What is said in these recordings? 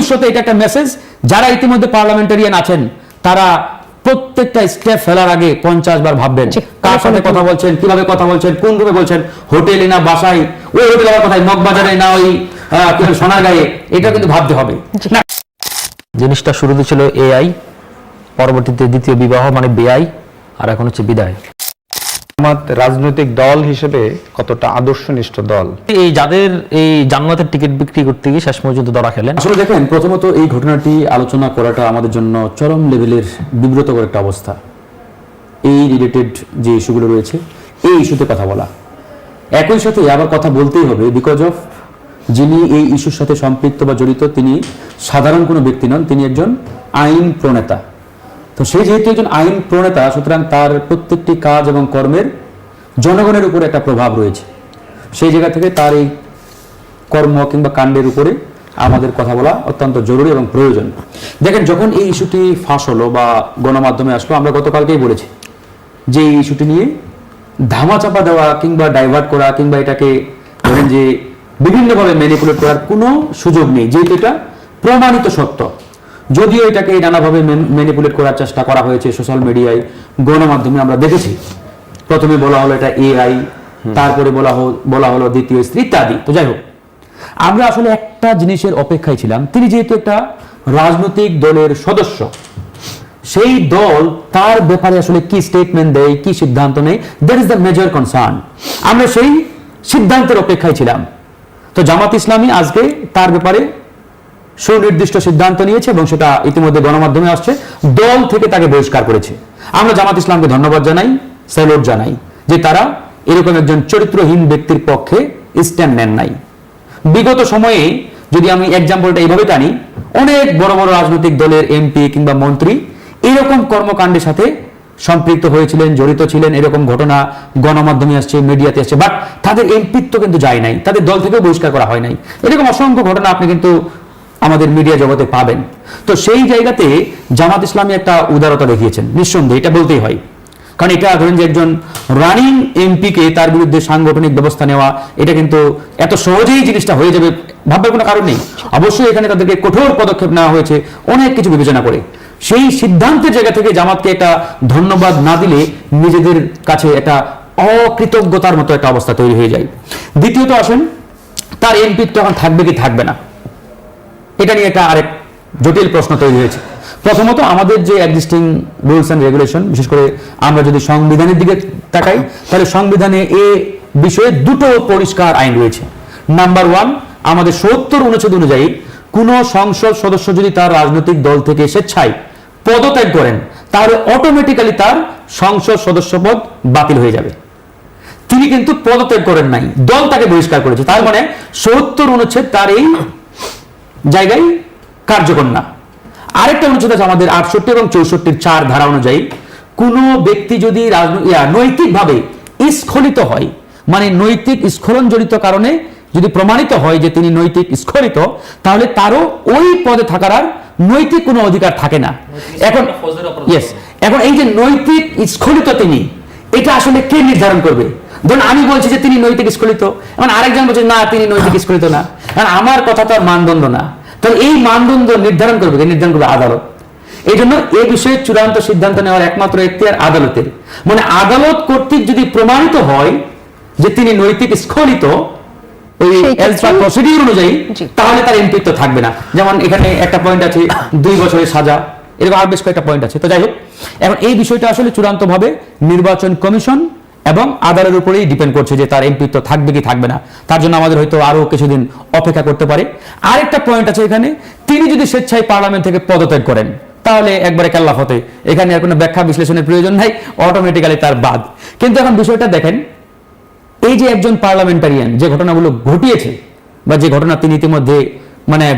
ভবিষ্যতে এটা একটা মেসেজ, যারা ইতিমধ্যে পার্লামেন্টারিয়ান আছেন তারা প্রত্যেকটা স্টেপ ফেলার আগে 50 বার ভাববেন কার সাথে কথা বলছেন, কিভাবে কথা বলছেন, কোন রূপে বলছেন, হোটেলে না বাসায়, ওই হোটেলের কথায় মগবাজারে না ওই সোনারগাঁয়ে, এটা কিন্তু ভাবতে হবে। জিনিসটা শুরুতে ছিল এআই, পরবর্তীতে দ্বিতীয় বিবাহ মানে বেআই, আর এখন হচ্ছে বিদায়। জামাত রাজনৈতিক দল হিসেবে কতটা আদর্শনিষ্ঠ দল? এই যাদের এই জান্নাতের টিকিট বিক্রি করতে গিয়ে শেষ পর্যন্ত ধরা খেলেন। আসলে দেখেন, প্রথমত এই ঘটনাটি আলোচনা করাটা আমাদের জন্য চরম লেভেলের বিব্রতকর একটা অবস্থা। এই রিলেটেড যে ইস্যুগুলো রয়েছে এই ইস্যুতে কথা বলা, একই সাথে আবার কথা বলতেই হবে বিকজ অফ যিনি এই ইস্যুর সাথে সম্পৃক্ত বা জড়িত তিনি সাধারণ কোনো ব্যক্তি নন, তিনি একজন আইন প্রণেতা। তো সে যেহেতু একজন আইন প্রণেতা, সুতরাং তার প্রত্যেকটি কাজ এবং কর্মের জনগণের উপরে একটা প্রভাব রয়েছে। সেই জায়গা থেকে তার এই কর্ম কিংবা কাণ্ডের উপরে আমাদের কথা বলা অত্যন্ত জরুরি এবং প্রয়োজন। দেখেন, যখন এই ইস্যুটি ফাঁস হলো বা গণমাধ্যমে আসলো, আমরা গতকালকেই বলেছি যে এই ইস্যুটি নিয়ে ধামাচাপা দেওয়া কিংবা ডাইভার্ট করা কিংবা এটাকে ধরেন যে বিভিন্নভাবে ম্যানিপুলেট করার কোনো সুযোগ নেই, যেহেতু এটা প্রমাণিত সত্য। যদিও এটাকে নানাভাবে ম্যানিপুলেট করার চেষ্টা করা হয়েছে সোশ্যাল মিডিয়ায়, গণমাধ্যমে আমরা দেখেছি। প্রথমে বলা হলো এটা এআই, তারপরে বলা হলো দ্বিতীয় স্ত্রী ইত্যাদি। তো যাই হোক, আমরা আসলে একটা জিনিসের অপেক্ষায় ছিলাম, তিনি যেহেতু একটা রাজনৈতিক দলের সদস্য, সেই দল তার ব্যাপারে আসলে কি স্টেটমেন্ট দেয়, কি সিদ্ধান্ত নেয়, that is the major concern. আমরা সেই সিদ্ধান্তের অপেক্ষায় ছিলাম। তো জামাত ইসলামী আজকে তার ব্যাপারে সুনির্দিষ্ট সিদ্ধান্ত নিয়েছে এবং সেটা ইতিমধ্যে গণমাধ্যমে আসছে, দল থেকে তাকে বহিষ্কার করেছে। আমরা জামাত ইসলামকে ধন্যবাদ জানাই, স্যালুট জানাই যে তারা এরকম একজন চরিত্রহীন ব্যক্তির পক্ষে স্ট্যান্ড নেন নাই। বিগত সময়ে যদি আমি এক্সাম্পলটা এইভাবে টানি, অনেক বড় বড় রাজনৈতিক দলের এমপি কিংবা মন্ত্রী এরকম কর্মকাণ্ডের সাথে সম্পৃক্ত হয়েছিলেন, জড়িত ছিলেন, এরকম ঘটনা গণমাধ্যমে আসছে, মিডিয়াতে আসছে, বাট তাদের এমপিত্ব কিন্তু যায় নাই, তাদের দল থেকেও বহিষ্কার করা হয় নাই। এরকম অসংখ্য ঘটনা আপনি কিন্তু আমাদের মিডিয়া জগতে পাবেন। তো সেই জায়গাতে জামাত ইসলামী একটা উদারতা দেখিয়েছেন, নিঃসন্দেহে এটা বলতেই হয়। কারণ এটা ধরেন যে একজন রানিং এমপিকে তার বিরুদ্ধে সাংগঠনিক ব্যবস্থা নেওয়া, এটা কিন্তু এত সহজেই জিনিসটা হয়ে যাবে ভাববার কোনো কারণ নেই। অবশ্যই এখানে তাদেরকে কঠোর পদক্ষেপ নেওয়া হয়েছে অনেক কিছু বিবেচনা করে। সেই সিদ্ধান্তের জায়গা থেকে জামাতকে একটা ধন্যবাদ না দিলে নিজেদের কাছে একটা অকৃতজ্ঞতার মতো একটা অবস্থা তৈরি হয়ে যায়। দ্বিতীয়ত আসেন, তার এমপিত্ব এখন থাকবে কি থাকবে না, এটা নিয়ে একটা আরেক জটিল প্রশ্ন তৈরি হয়েছে। প্রথমত, আমাদের যে এক্সিস্টিং রুলস অ্যান্ড রেগুলেশন, বিশেষ করে আমরা যদি সংবিধানের দিকে তাকাই, তাহলে সংবিধানে এ বিষয়ে দুটো পরিষ্কার আইন রয়েছে। নাম্বার 1, আমাদের 70 অনুচ্ছেদ অনুযায়ী কোন সংসদ সদস্য যদি তার রাজনৈতিক দল থেকে স্বেচ্ছায় পদত্যাগ করেন, তাহলে অটোমেটিক্যালি তার সংসদ সদস্য পদ বাতিল হয়ে যাবে। তিনি কিন্তু পদত্যাগ করেন নাই, দল তাকে বহিষ্কার করেছে, তার মানে 70 অনুচ্ছেদ তার এই জায়গায় কার্যকর না। আরেকটা অনুচ্ছেদ আছে আমাদের 68 এবং 64 4 ধারা অনুযায়ী, কোন ব্যক্তি যদি নৈতিকভাবে স্খলিত হয়, মানে নৈতিক স্খলন জড়িত কারণে যদি প্রমাণিত হয় যে তিনি নৈতিক স্খলিত, তাহলে তারও ওই পদে থাকার আর নৈতিক কোনো অধিকার থাকে না। এখন এই যে নৈতিক স্খলিত তিনি, এটা আসলে কে নির্ধারণ করবে? ধরুন আমি বলছি যে তিনি নৈতিক স্খলিত, এখন আরেকজন বলছে না তিনি নৈতিক স্খলিত না, কারণ আমার কথা তো আর মানদণ্ড না। তাহলে এই মানদণ্ড নির্ধারণ করবে আদালত। এই জন্য এই বিষয়ে চূড়ান্ত সিদ্ধান্ত নেওয়ার একমাত্র এখতিয়ার আদালতের। মানে আদালত কর্তৃক যদি প্রমাণিত হয় যে তিনি নৈতিক স্খলিত ওই প্রসিডিউর অনুযায়ী, তাহলে তার এমপিত্ব থাকবে না। যেমন এখানে একটা পয়েন্ট আছে 2 বছরের সাজা, এরকম আর বেশ কয়েকটা পয়েন্ট আছে। তো যাই হোক, এখন এই বিষয়টা আসলে চূড়ান্তভাবে নির্বাচন কমিশন এবং আদালতের উপরেই ডিপেন্ড করছে যে তার এমপিত্ব থাকবে কি থাকবে না। তার জন্য আমাদের হয়তো আরো কিছুদিন অপেক্ষা করতে পারে। আরেকটা পয়েন্ট আছে এখানে, তিনি যদি স্বেচ্ছায় পার্লামেন্ট থেকে পদত্যাগ করেন, তাহলে একবারে কেল্লা ফতে, এখানে আর কোনো ব্যাখ্যা বিশ্লেষণের প্রয়োজন নাই, অটোমেটিক্যালি তার বাদ। কিন্তু এখন বিষয়টা দেখেন, এই যে একজন পার্লামেন্টারিয়ান যে ঘটনাগুলো ঘটিয়েছে বা যে ঘটনা তিনি ইতিমধ্যে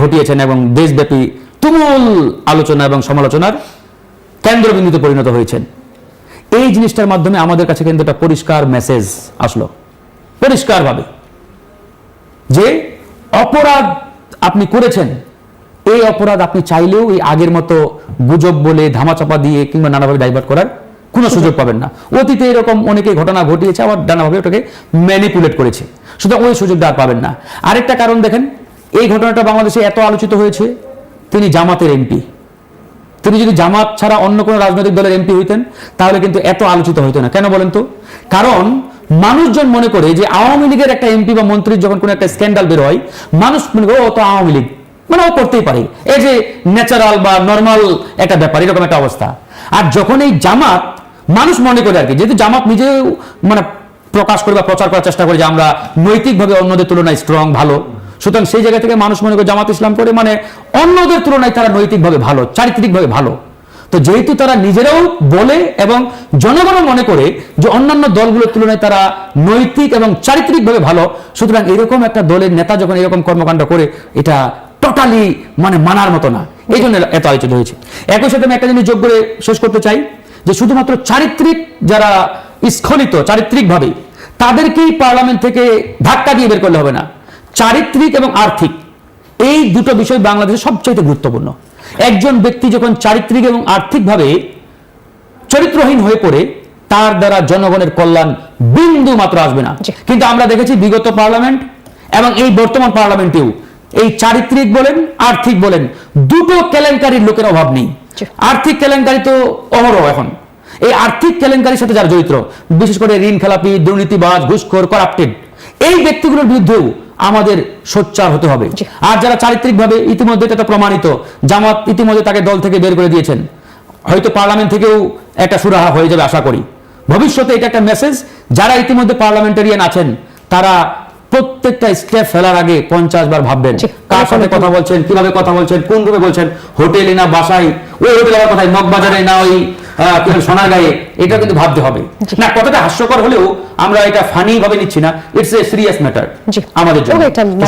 ঘটিয়েছেন এবং দেশব্যাপী তুমুল আলোচনা এবং সমালোচনার কেন্দ্রবিন্দুতে পরিণত হয়েছেন, এই জিনিসটার মাধ্যমে আমাদের কাছে কিন্তু একটা পরিষ্কার মেসেজ আসলো, পরিষ্কারভাবে, যে অপরাধ আপনি করেছেন, এই অপরাধ আপনি চাইলেও এই আগের মতো গুজব বলে ধামাচাপা দিয়ে কিংবা নানাভাবে ডাইভার্ট করার কোনো সুযোগ পাবেন না। অতীতে এরকম অনেকে ঘটনা ঘটিয়েছে, আবার নানাভাবে ওটাকে ম্যানিপুলেট করেছে, সুতরাং ওই সুযোগটা আর পাবেন না। আরেকটা কারণ দেখেন, এই ঘটনাটা বাংলাদেশে এত আলোচিত হয়েছে, তিনি জামাতের এমপি। তিনি যদি জামাত ছাড়া অন্য কোনো রাজনৈতিক দলের এমপি হইতেন তাহলে কিন্তু এত আলোচিত হইতো না। কেন বলেন তো? কারণ মানুষজন মনে করে যে আওয়ামী লীগের একটা এমপি বা মন্ত্রীর যখন কোনো একটা স্ক্যান্ডাল বের হয়, মানুষ মনে করে ও তো আওয়ামী লীগ, মানে ও করতেই পারে, এই যে ন্যাচারাল বা নর্মাল একটা ব্যাপার, এরকম একটা অবস্থা। আর যখন এই জামাত, মানুষ মনে করে আর কি, যেহেতু জামাত নিজেও মানে প্রকাশ করে বা প্রচার করার চেষ্টা করে যে আমরা নৈতিকভাবে অন্যদের তুলনায় স্ট্রং, ভালো, সুতরাং সেই জায়গা থেকে মানুষ মনে করে জামাত ইসলাম করে মানে অন্যদের তুলনায় তারা নৈতিকভাবে ভালো, চারিত্রিকভাবে ভালো। তো যেহেতু তারা নিজেরাও বলে এবং জনগণও মনে করে যে অন্যান্য দলগুলোর তুলনায় তারা নৈতিক এবং চারিত্রিকভাবে ভালো, সুতরাং এরকম একটা দলের নেতা যখন এরকম কর্মকাণ্ড করে, এটা টোটালি মানে মানার মতো না, এই জন্য এত আলোচিত হয়েছে। একই সাথে আমি একটা জিনিস যোগ করে শেষ করতে চাই যে শুধুমাত্র চারিত্রিক যারা স্খলিত চারিত্রিকভাবে, তাদেরকেই পার্লামেন্ট থেকে ধাক্কা দিয়ে বের করলে হবে না। চারিত্রিক এবং আর্থিক, এই দুটো বিষয় বাংলাদেশে সবচেয়ে গুরুত্বপূর্ণ। একজন ব্যক্তি যখন চারিত্রিক এবং আর্থিকভাবে চরিত্রহীন হয়ে পড়ে, তার দ্বারা জনগণের কল্যাণ বিন্দু মাত্র আসবে না। কিন্তু আমরা দেখেছি বিগত পার্লামেন্ট এবং এই বর্তমান পার্লামেন্টেও এই চারিত্রিক বলেন আর্থিক বলেন, দুটো কেলেঙ্কারির লোকের অভাব নেই। আর্থিক কেলেঙ্কারি তো অহরহ এখন। এই আর্থিক কেলেঙ্কারির সাথে যারা জড়িত, বিশেষ করে ঋণ খেলাপি, দুর্নীতিবাজ, ঘুষখোর, করাপ্টেড, এই ব্যক্তিগুলোর বিরুদ্ধেও আমাদের সোচ্চার হতে হবে। আর যারা চারিত্রিকভাবে, ইতিমধ্যে এটা প্রমাণিত, জামাত ইতিমধ্যে তাকে দল থেকে বের করে দিয়েছেন, হয়তো পার্লামেন্ট থেকেও একটা সুরাহা হয়ে যাবে আশা করি। ভবিষ্যতে এটা একটা মেসেজ, যারা ইতিমধ্যে পার্লামেন্টারিয়ান আছেন তারা প্রত্যেকটা স্টেপ ফেলার আগে 50 বার ভাববেন কার সাথে কথা বলছেন, কিভাবে কথা বলছেন, কোন রুমে বলছেন, হোটেলে না বাসায়, ওই হোটেলের কথায় মগবাজারে না ওই সোনারগাঁয়ে, এটা কিন্তু ভাবতে হবে। না, কতটা হাস্যকর হলেও আমরা এটা ফানি ভাবে নিচ্ছি না, ইটস এ সিরিয়াস ম্যাটার আমাদের জন্য।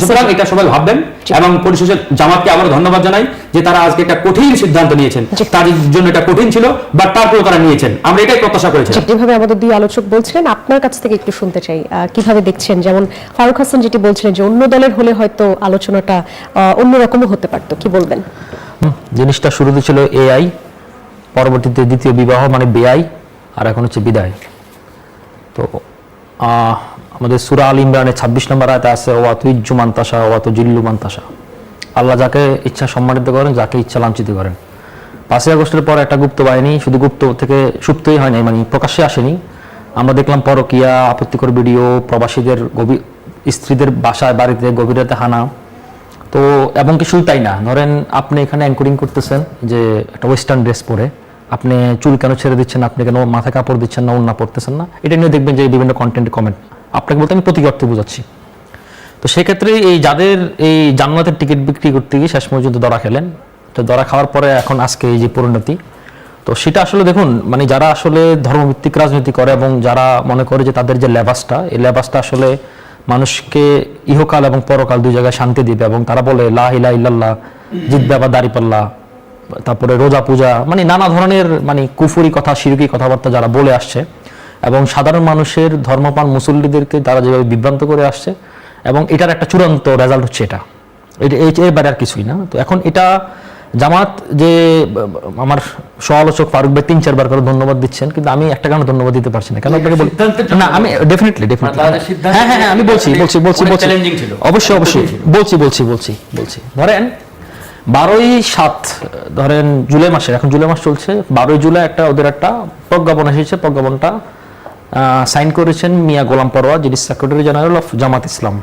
সুতরাং এটা সবাই ভাববেন এবং পরিশেষে জামাতকে আবার ধন্যবাদ জানাই যে তারা আজকে একটা কঠিন সিদ্ধান্ত নিয়েছেন। তাদের জন্য এটা কঠিন ছিল, বাট তারপরেও তারা নিয়েছেন, আমরা এটাই প্রত্যাশা করেছিলাম। যেভাবে আমাদের দুই আলোচক বলছিলেন, আপনার কাছ থেকে একটু শুনতে চাই কিভাবে দেখছেন। যেমন ফারুক হাসান যেটি বলছিলেন যে অন্য দলের হলে হয়তো আলোচনাটা অন্যরকমও হতে পারতো, কি বলবেন? জিনিসটা শুরুতে ছিল এআই, পরবর্তীতে দ্বিতীয় বিবাহ মানে বেআই, আর এখন হচ্ছে বিদায়। তো আমাদের সূরা আল ইমরানের 26 নম্বর আয়াতে আছে ওয়াতু ইজ্জু মান্তাসা ওয়াতু জিল্লু মান্তাসা, আল্লাহ যাকে ইচ্ছা সম্মানিত করেন, যাকে ইচ্ছা লাঞ্ছিত করেন। 5ই আগস্টের পর একটা গুপ্ত বাহিনী, শুধু গুপ্ত থেকে সুপ্তই হয় নাই, মানে প্রকাশ্যে আসেনি। আমরা দেখলাম পরকীয়া, আপত্তিকর ভিডিও, প্রবাসীদের স্ত্রীদের বাসায় বাড়িতে গভীর রাতে হানা। তো এবং কি শুধু তাই না, ধরেন আপনি এখানে অ্যাঙ্করিং করতেছেন যে একটা ওয়েস্টার্ন ড্রেস পরে, আপনি চুল কেন ছেড়ে দিচ্ছেন, আপনি কেন মাথায় কাপড় দিচ্ছেন না, ওড়না পড়তেছেন না, এটা নিয়ে দেখবেন যে বিভিন্ন কন্টেন্ট কমেন্ট। আপনাকে বলতে আমি প্রতীকী অর্থে বোঝাচ্ছি। তো সেক্ষেত্রে এই যাদের এই জান্নাতের টিকিট বিক্রি করতে গিয়ে শেষ পর্যন্ত ধরা খেলেন, তো ধরা খাওয়ার পরে এখন আজকে এই যে পরিণতি, তো সেটা আসলে দেখুন, মানে যারা আসলে ধর্মভিত্তিক রাজনীতি করে এবং যারা মনে করে যে তাদের যে লেবাসটা, এই লেবাসটা আসলে মানুষকে ইহকাল এবং পরকাল দুই জায়গায় শান্তি দিবে, এবং তারা বলে লা ইলাহা ইল্লাল্লাহ, জিতবে আবার দাঁড়িপাল্লা, তারপরে রোজা পূজা, মানে নানা ধরনের মানে কুফরি কথা, শিরকি কথাবার্তা যারা বলে আসছে, এবং সাধারণ মানুষের ধর্মপান মুসল্লিদেরকে তারা যেভাবে বিভ্রান্ত করে আসছে, এবং এটার একটা চূড়ান্ত রেজাল্ট হচ্ছে এটা, এর বাইরে আর কিছুই না। তো এখন এটা জামাত যে আমার সমালোচক ফারুক ভাই 3-4 বার করে ধন্যবাদ দিচ্ছেন, কিন্তু আমি একটা কারণে ধন্যবাদ দিতে পারছি না। কেন আপনাকে বলি না, আমি ডেফিনেটলি হ্যাঁ আমি বলছি অবশ্যই বলছি। ধরেন 12/7, ধরেন জুলাই মাসের, এখন জুলাই মাস চলছে, 12 জুলাই একটা ওদের একটা প্রজ্ঞাপন এসেছে। প্রজ্ঞাপনটা সাইন করেছেন মিয়া গোলাম পরোয়ার, যিনি সেক্রেটারি জেনারেল অফ জামাত ইসলাম,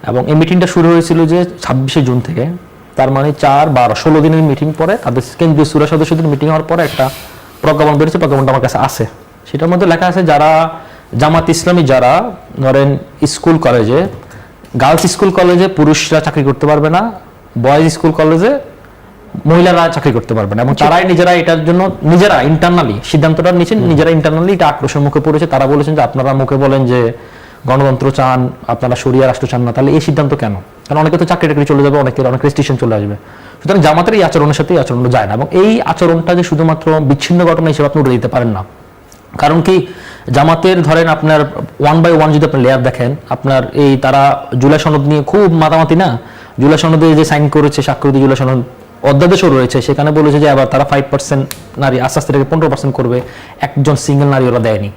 এবং এই মিটিংটা শুরু হয়েছিল যে 26শে জুন থেকে। তার মানে 4-12-16 দিনের মিটিং পরে, তাদের কেন্দ্রীয় সুরা সদস্যদের মিটিং হওয়ার পরে একটা প্রজ্ঞাপন বেরিয়েছে। প্রজ্ঞাপনটা আমার কাছে আছে, সেটার মধ্যে লেখা আছে যারা জামাত ইসলামী, যারা ধরেন স্কুল কলেজে, গার্লস স্কুল কলেজে পুরুষরা চাকরি করতে পারবে না, বয়েজ স্কুল কলেজে মহিলারা চাকরি করতে পারবে না, এবং তারাই নিজেরা এটার জন্য নিজেরা ইন্টারনালি সিদ্ধান্তটা নিচ্ছেন, নিজেরা ইন্টারনালি এটা আক্রোশের মুখে পড়েছে। তারা বলেছেন যে আপনারা মুখে বলেন যে গণতন্ত্র চান, আপনারা শরিয়া রাষ্ট্র চান না, তাহলে এই সিদ্ধান্ত কেন? কারণ অনেকে তো চাকরি টাকরি চলে যাবে, অনেকের অনেক রেস্ট্রিকশন চলে আসবে। সুতরাং জামাতের এই আচরণের সাথে এই আচরণটা যায় না, এবং এই আচরণটা যে শুধুমাত্র বিচ্ছিন্ন ঘটনা হিসেবে আপনি উঠে দিতে পারেন না। কারণ কি, জামাতের ধরেন আপনার 1 by 1 যদি আপনি লেয়ার দেখেন, আপনার এই তারা জুলাই সনদ নিয়ে খুব মাতামাতি না, জুলাই সনদে যে সাইন করেছে, স্বাক্ষরিত জুলাই সনদ অধ্যাদেশও রয়েছে, সেখানে বলেছে যে আবার তারা 5% নারী আস্তে আস্তে 15% করবে, একজন সিঙ্গেল নারী ওরা দেয়নি।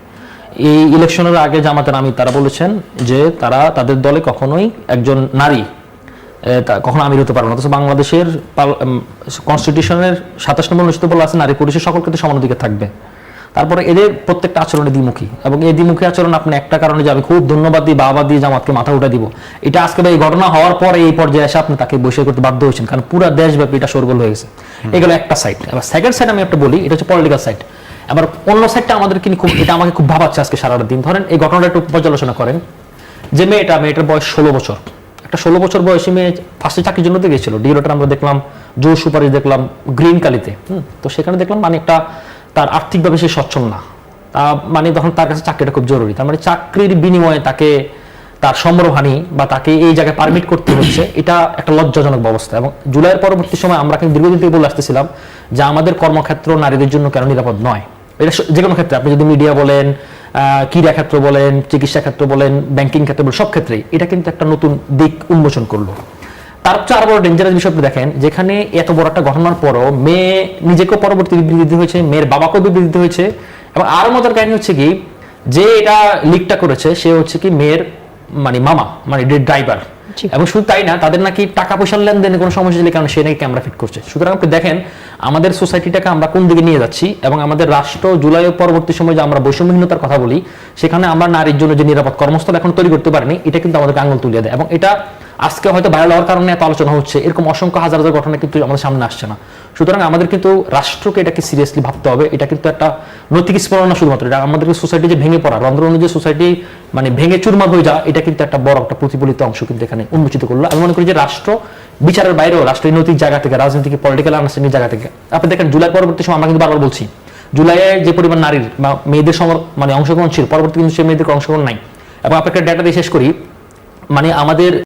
এই ইলেকশনের আগে জামাতের তারা বলেছেন যে তারা তাদের দলে কখনোই একজন নারী কখনো আমির হতে পারবে না। অথচ বাংলাদেশের কনস্টিটিউশনের 27 নম্বর অনুচ্ছেদে বলা আছে নারী পুরুষের সকল ক্ষেত্রে সমান অধিকার থাকবে। তারপরে এদের প্রত্যেকটা আচরণে দ্বিমুখী, এবং এই দ্বিমুখী আচরণ আপনি একটা কারণে যে আমি খুব ধন্যবাদ দিই, বাবা দিয়ে জামাতকে মাথা উঠে দিব, এটা আজকে এই ঘটনা হওয়ার পরে এই পর্যায়ে এসে আপনি তাকে বৈষয়িক করতে বাধ্য হয়েছেন, কারণ পুরো দেশব্যাপী এটা শোরগোল হয়ে গেছে। এগুলো একটা সাইড। এবার সেকেন্ড সাইড আমি একটা বলি, এটা হচ্ছে পলিটিক্যাল সাইড। আবার অন্য সাইডটা আমাদের কিন্তু খুব, এটা আমাকে খুব ভাবাচ্ছে আজকে সারাটা দিন। ধরেন এই ঘটনাটা একটু পর্যালোচনা করেন, যে মেয়েটার বয়স 16 বছর, একটা 16 বছর বয়সী মেয়ে ফার্স্টে চাকরির জন্য তো গেছিল, ডিওটা আমরা দেখলাম, জোর সুপারিশ দেখলাম গ্রিন কালিতে, তো সেখানে দেখলাম মানে একটা তার আর্থিকভাবে সে সচ্ছল না, মানে তখন তার কাছে চাকরিটা খুব জরুরি, তার মানে চাকরির বিনিময়ে তাকে তার সম্ভ্রমহানি বা তাকে এই জায়গায় পারমিট করতে হচ্ছে, এটা একটা লজ্জাজনক অবস্থা। এবং জুলাইয়ের পরবর্তী সময় আমরা কিন্তু দীর্ঘদিন থেকে বলে আসতেছিলাম যে আমাদের কর্মক্ষেত্র নারীদের জন্য কেন নিরাপদ নয়। এটা যে কোনো ক্ষেত্রে, আপনি যদি মিডিয়া বলেন, ক্রীড়া ক্ষেত্র বলেন, চিকিৎসা ক্ষেত্র বলেন, ব্যাংকিং ক্ষেত্র বলেন, সব ক্ষেত্রেই এটা কিন্তু একটা নতুন দিক উন্মোচন করলো। তার চেয়ে আরো বড় ডেঞ্জারাস বিষয় আপনি দেখেন, যেখানে এত বড় একটা ঘটনার পরও মেয়ে নিজেকেও পরবর্তী বিবৃতি দিতে হয়েছে, মেয়ের বাবাকেও বিবৃতি দিতে হয়েছে, এবং আরো মজার কাহিনী হচ্ছে কি, যে এটা লিকটা করেছে সে হচ্ছে কি মেয়ের মানে মামা, মানে ড্রাইভার। এবং শুধু তাই না, তাদের নাকি টাকা পয়সার লেনদেনে কোনো সমস্যা ছিল, কারণ সে নাকি ক্যামেরা ফিট করছে। সুতরাং আপনি দেখেন আমাদের সোসাইটিটাকে আমরা কোন দিকে নিয়ে যাচ্ছি, এবং আমাদের রাষ্ট্র জুলাইয়ের পরবর্তী সময় যে আমরা বৈষম্যহীনতার কথা বলি, সেখানে আমরা নারীর জন্য যে নিরাপদ কর্মস্থল এখন তৈরি করতে পারিনি, এটা কিন্তু আমাদেরকে আঙুল তুলিয়ে দেয়। এবং এটা আজকে হয়তো ভাইরাল হওয়ার কারণে এত আলোচনা হচ্ছে, এরকম অসংখ্য হাজার হাজার ঘটনা কিন্তু আমাদের সামনে আসছে না। সুতরাং আমাদের কিন্তু রাষ্ট্রকে এটাকে সিরিয়াসলি ভাবতে হবে। এটা কিন্তু একটা নৈতিক স্মরণ না শুধুমাত্র, এটা আমাদের সোসাইটি যে ভেঙে পড়া, রন্ধ্র অনুযায়ী সোসাইটি মানে ভেঙে চুরমার হয়ে যাওয়া, এটা কিন্তু একটা বড় একটা প্রতিফলিত অংশ কিন্তু এখানে উন্মোচিত করলো। আমি মনে করি যে রাষ্ট্র বিচারের বাইরেও রাষ্ট্রের নৈতিক জায়গা থেকে, রাজনৈতিক পলিটিক্যাল আন্ডারস্ট্যান্ডিং জায়গা থেকে, আপনি দেখেন জুলাই পরবর্তী সময় আমরা কিন্তু বারবার বলছি, জুলাইয়ে যে পরিমাণ নারীর বা মেয়েদের মানে অংশগ্রহণ ছিল, পরবর্তী কিন্তু সে মেয়েদের অংশগ্রহণ নাই। এবং আপনাকে ডেটা দিয়ে শেষ করি, মানে আমাদের